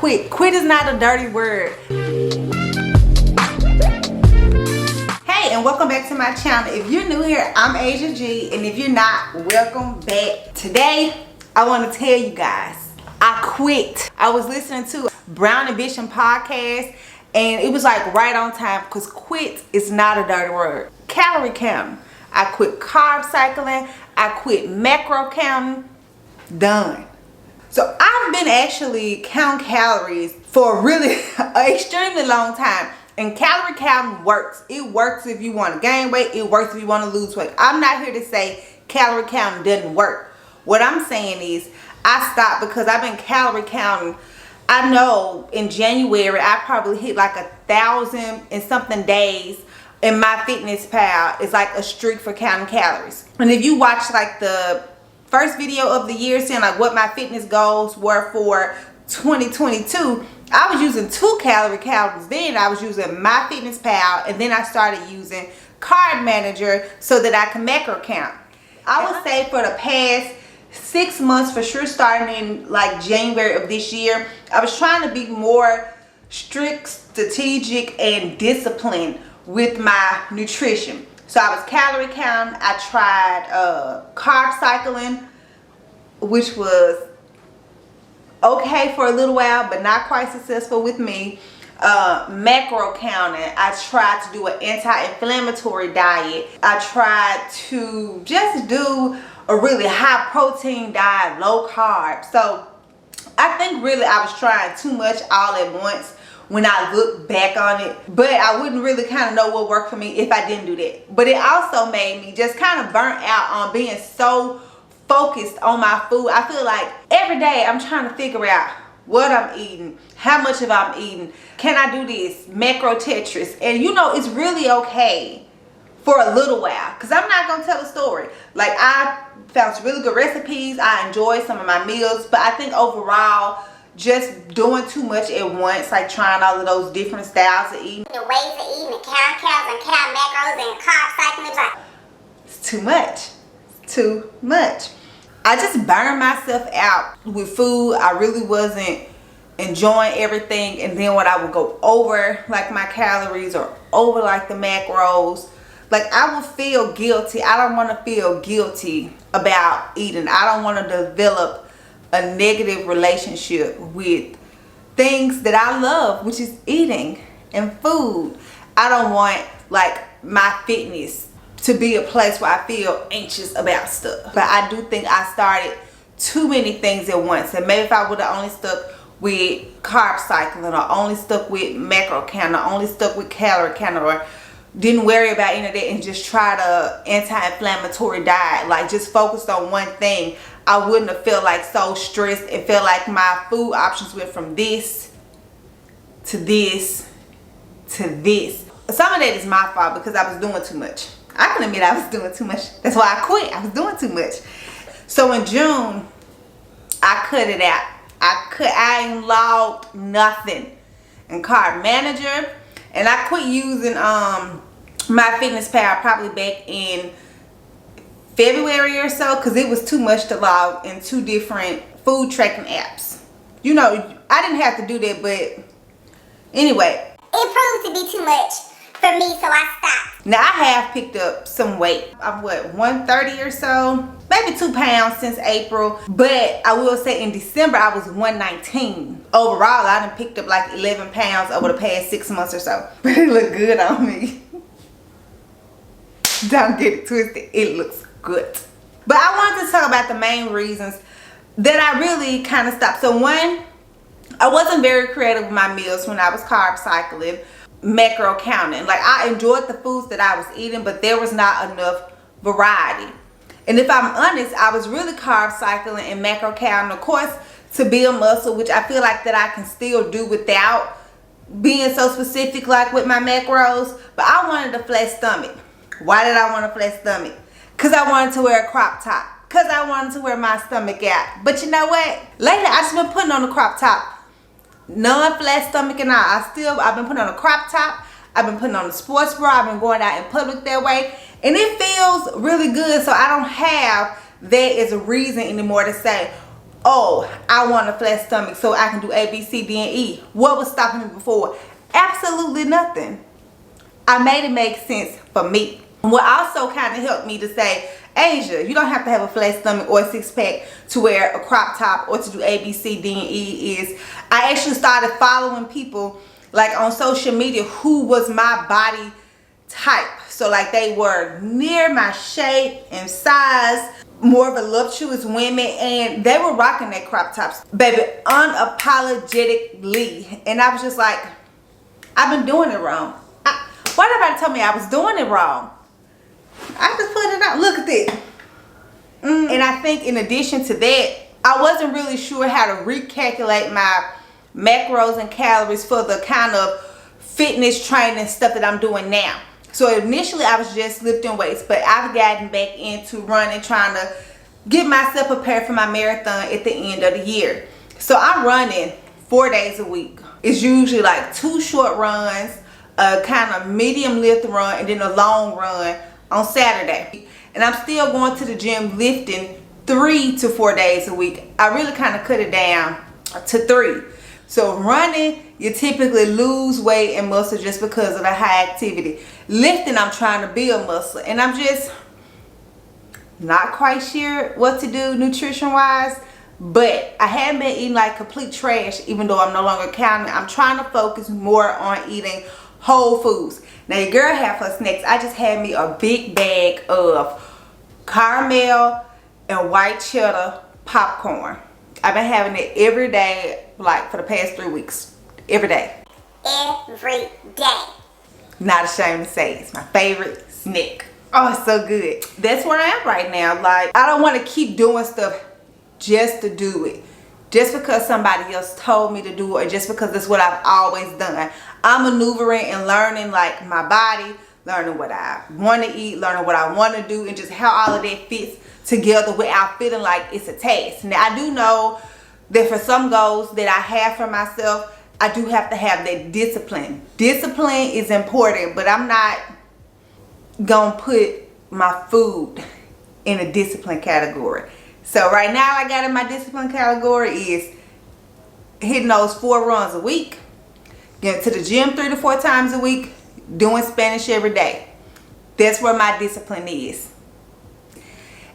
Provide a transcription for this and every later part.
quit. Quit is not a dirty word. Hey, and welcome back to my channel. If you're new here, I'm Asia G, and if you're not, welcome back. Today, I want to tell you guys, I quit. I was listening to Brown Ambition podcast, and it was like right on time because quit is not a dirty word. Calorie counting. I quit carb cycling. I quit macro counting. Done. So I've been actually counting calories for a really extremely long time. And calorie counting works. It works if you want to gain weight. It works if you want to lose weight. I'm not here to say calorie counting doesn't work. What I'm saying is I stopped because I've been calorie counting. I know in January I probably hit like 1,000 and something days in MyFitnessPal. It's like a streak for counting calories. And if you watch like the first video of the year saying like what my fitness goals were for 2022, I was using 2 calorie counters. Then I was using MyFitnessPal, and then I started using Card Manager so that I can macro count. I would say for the past 6 months, for sure starting in like January of this year, I was trying to be more strict, strategic, and disciplined with my nutrition. So I was calorie counting. I tried carb cycling, which was okay for a little while, but not quite successful with me. Macro counting. I tried to do an anti-inflammatory diet. I tried to just do a really high protein diet, low carb. So I think really I was trying too much all at once when I look back on it, but I wouldn't really kind of know what worked for me if I didn't do that. But it also made me just kind of burnt out on being so focused on my food. I feel like every day I'm trying to figure out what I'm eating, how much of I'm eating, can I do this, macro Tetris. And you know, it's really okay for a little while, because I'm not gonna tell a story. Like, I found some really good recipes, I enjoyed some of my meals, but I think overall just doing too much at once, like trying all of those different styles of eating, the ways of eating, and count calories and count macros and carb cycling, like it's too much. Too much. I just burned myself out with food. I really wasn't enjoying everything, and then when I would go over like my calories or over like the macros, like I would feel guilty. I don't want to feel guilty about eating. I don't want to develop a negative relationship with things that I love, which is eating and food. I don't want like my fitness to be a place where I feel anxious about stuff. But I do think I started too many things at once. And maybe if I would have only stuck with carb cycling, or only stuck with macro count, or only stuck with calorie count, or didn't worry about any of that and just tried a anti-inflammatory diet, like just focused on one thing, I wouldn't have felt like so stressed. It felt like my food options went from this to this to this. Some of that is my fault because I was doing too much. I can admit I was doing too much. That's why I quit. I was doing too much. So in June, I cut it out. I ain't logged nothing in Card Manager, and I quit using MyFitnessPal probably back in February or so, because it was too much to log in 2 different food tracking apps. You know, I didn't have to do that, but anyway, it proved to be too much for me, so I stopped. Now I have picked up some weight. I'm what, 130 or so, maybe 2 pounds since April. But I will say in December I was 119. Overall, I done picked up like 11 pounds over the past 6 months or so. But it look good on me. Don't get it twisted. It looks good. But I wanted to talk about the main reasons that I really kind of stopped. So one, I wasn't very creative with my meals when I was carb cycling, macro counting. Like, I enjoyed the foods that I was eating, but there was not enough variety. And if I'm honest, I was really carb cycling and macro counting, of course, to build muscle, which I feel like that I can still do without being so specific like with my macros. But I wanted a flat stomach. Why did I want a flat stomach? Because I wanted to wear a crop top. Because I wanted to wear my stomach out. But you know what? Lately, I just been putting on a crop top. Non-flat stomach and all. I've been putting on a crop top. I've been putting on a sports bra. I've been going out in public that way. And it feels really good. So I don't have that as a reason anymore to say, oh, I want a flat stomach so I can do A, B, C, D, and E. What was stopping me before? Absolutely nothing. I made it make sense for me. What also kind of helped me to say, Asia, you don't have to have a flat stomach or a six-pack to wear a crop top or to do A, B, C, D, and E is I actually started following people like on social media who was my body type. So like they were near my shape and size, more voluptuous women, and they were rocking their crop tops, baby, unapologetically. And I was just like, I've been doing it wrong. Why nobody told me I was doing it wrong? I just put it out. Look at this. And I think in addition to that, I wasn't really sure how to recalculate my macros and calories for the kind of fitness training stuff that I'm doing now. So initially I was just lifting weights, but I've gotten back into running, trying to get myself prepared for my marathon at the end of the year. So I'm running 4 days a week. It's usually like 2 short runs, a kind of medium lift run, and then a long run on Saturday. And I'm still going to the gym lifting 3 to 4 days a week. I really kind of cut it down to 3. So running, you typically lose weight and muscle just because of the high activity. Lifting, I'm trying to build muscle, and I'm just not quite sure what to do nutrition wise. But I haven't been eating like complete trash, even though I'm no longer counting. I'm trying to focus more on eating whole foods. Now your girl had for snacks, I just had me a big bag of caramel and white cheddar popcorn. I've been having it every day, like for the past 3 weeks. Every day. Every day. Not ashamed to say, it's my favorite snack. Oh, it's so good. That's where I am right now. Like, I don't want to keep doing stuff just to do it. Just because somebody else told me to do it, or just because that's what I've always done. I'm maneuvering and learning like my body, learning what I want to eat, learning what I want to do, and just how all of that fits together without feeling like it's a task. Now I do know that for some goals that I have for myself, I do have to have that discipline. Discipline is important, but I'm not gonna put my food in a discipline category. So right now I got in my discipline category is hitting those 4 runs a week, getting to the gym 3 to 4 times a week, doing Spanish every day. That's where my discipline is.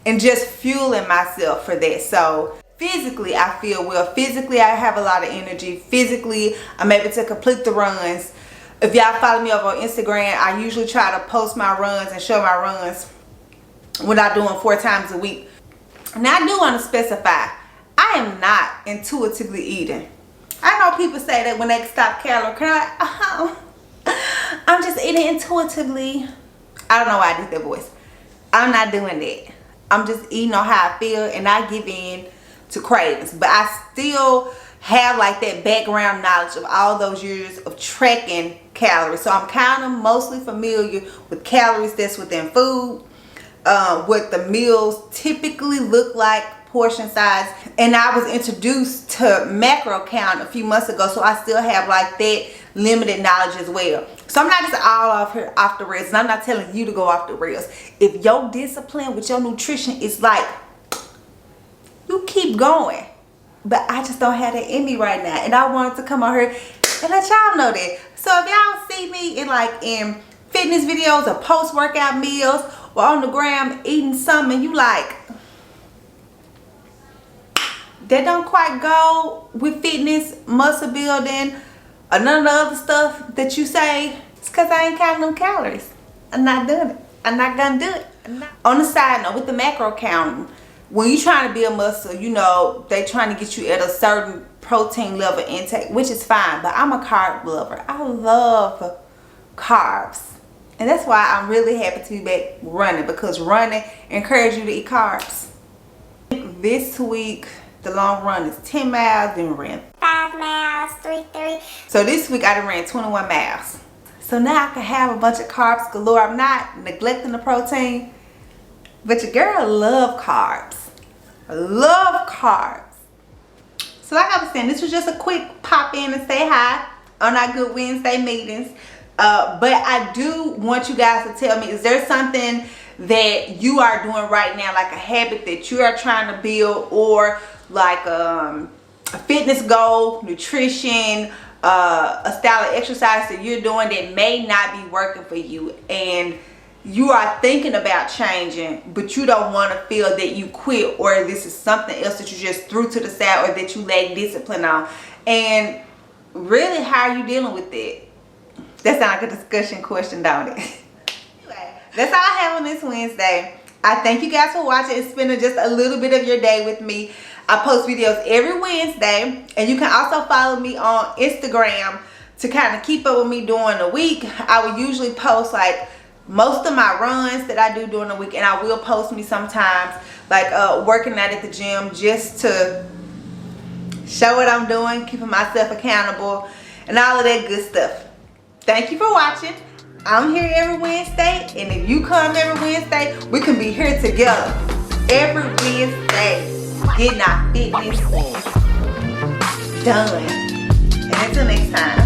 And just fueling myself for that. So physically I feel well. Physically I have a lot of energy. Physically I'm able to complete the runs. If y'all follow me over on Instagram, I usually try to post my runs and show my runs when I'm doing 4 times a week. Now I do want to specify, I am not intuitively eating. I know people say that when they stop calorie count, I'm just eating intuitively. I don't know why I did that voice. I'm not doing that. I'm just eating on how I feel, and I give in to cravings. But I still have like that background knowledge of all those years of tracking calories. So I'm kind of mostly familiar with calories that's within food, what the meals typically look like, portion size. And I was introduced to macro count a few months ago, so I still have like that limited knowledge as well. So I'm not just all off here off the rails, and I'm not telling you to go off the rails. If your discipline with your nutrition is like, you keep going. But I just don't have that in me right now, and I wanted to come on here and let y'all know that. So if y'all see me in fitness videos or post-workout meals or on the gram eating something and you like, that don't quite go with fitness, muscle building, or none of the other stuff that you say, it's because I ain't counting them calories. I'm not doing it. I'm not gonna do it. On the side note, with the macro counting, when you're trying to build muscle, you know, they trying to get you at a certain protein level intake, which is fine, but I'm a carb lover. I love carbs. And that's why I'm really happy to be back running, because running encourages you to eat carbs. This week, the long run is 10 miles, then we ran 5 miles, 3. So this week I done ran 21 miles. So now I can have a bunch of carbs galore. I'm not neglecting the protein, but your girl love carbs. I love carbs. So like I was saying, this was just a quick pop in and say hi on our Good Wednesday meetings. But I do want you guys to tell me, is there something that you are doing right now, like a habit that you are trying to build, or like a fitness goal, nutrition, a style of exercise that you're doing that may not be working for you, and you are thinking about changing, but you don't want to feel that you quit, or this is something else that you just threw to the side, or that you lack discipline on. And really, how are you dealing with it? That sounds like a discussion question, don't it? Anyway, that's all I have on this Wednesday. I thank you guys for watching and spending just a little bit of your day with me. I post videos every Wednesday, and you can also follow me on Instagram to kind of keep up with me during the week. I will usually post like most of my runs that I do during the week, and I will post me sometimes like working out at the gym, just to show what I'm doing, keeping myself accountable, and all of that good stuff. Thank you for watching. I'm here every Wednesday, and if you come every Wednesday, we can be here together every Wednesday, getting our fitness done. And until next time.